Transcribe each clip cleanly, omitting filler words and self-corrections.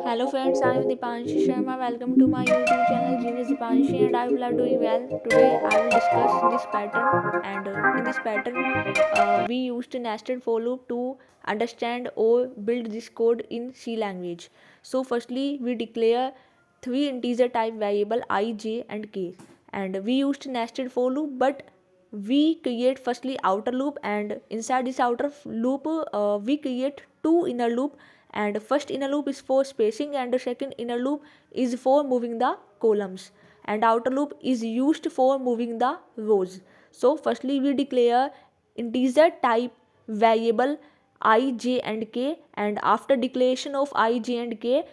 Hello friends, I am Deepanshi Sharma. Welcome to my YouTube channel Genius Deepanshi, and I hope you are doing well. Today I will discuss this pattern, and in this pattern we used nested for loop to understand or build this code in C language. So firstly we declare three integer type variable I, j and k, and we used nested for loop, but we create firstly outer loop, and inside this outer loop we create two inner loop, and first inner loop is for spacing and the second inner loop is for moving the columns, and outer loop is used for moving the rows. So firstly we declare integer type variable I, j and k, and after declaration of I, j and k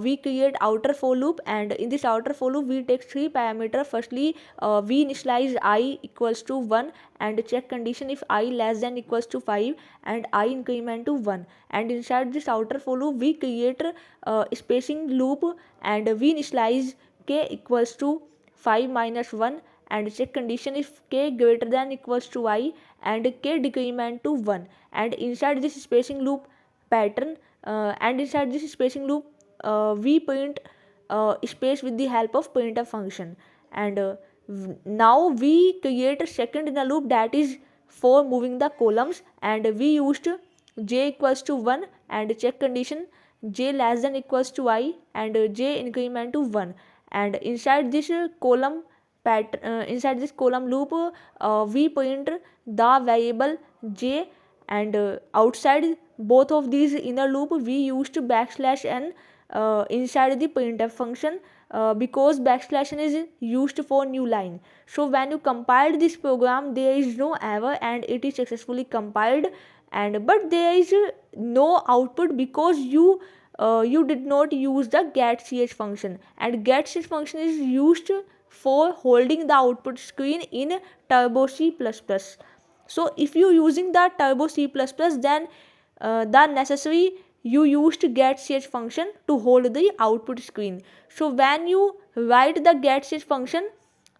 we create outer for loop, and in this outer for loop we take three parameter. Firstly we initialize I equals to 1 and check condition if I less than equals to 5 and I increment to 1, and inside this outer for loop we create spacing loop, and we initialize k equals to 5 minus 1 and check condition if k greater than equals to I and k decrement to 1, and inside this spacing loop pattern and inside this spacing loop we print space with the help of printf function, and now we create a second inner loop that is for moving the columns, and we used j equals to 1 and check condition j less than equals to I and j increment to 1, and inside this inside this column loop we print the variable j, and outside both of these inner loop we used backslash n inside the printf function because backslash n is used for new line. So when you compiled this program there is no error and it is successfully compiled, and but there is no output because you did not use the getch function, and getch function is used for holding the output screen in turbo C++. So if you using the turbo C++, then the necessary you used getch function to hold the output screen. So when you write the getch function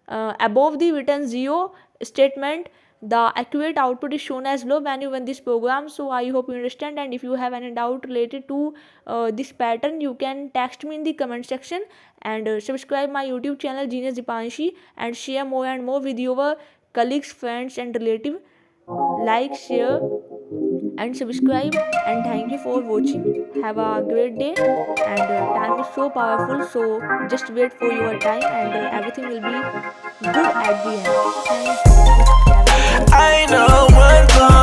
above the return 0 statement, the accurate output is shown as low when you run this program. So I hope you understand, and if you have any doubt related to this pattern you can text me in the comment section, and subscribe my YouTube channel Genius Deepanshi and share more and more with your colleagues, friends and relatives. Like, share and subscribe, and thank you for watching. Have a great day, and time is so powerful, so just wait for your time, and everything will be good at the end. Thank you. Have a great day. I know one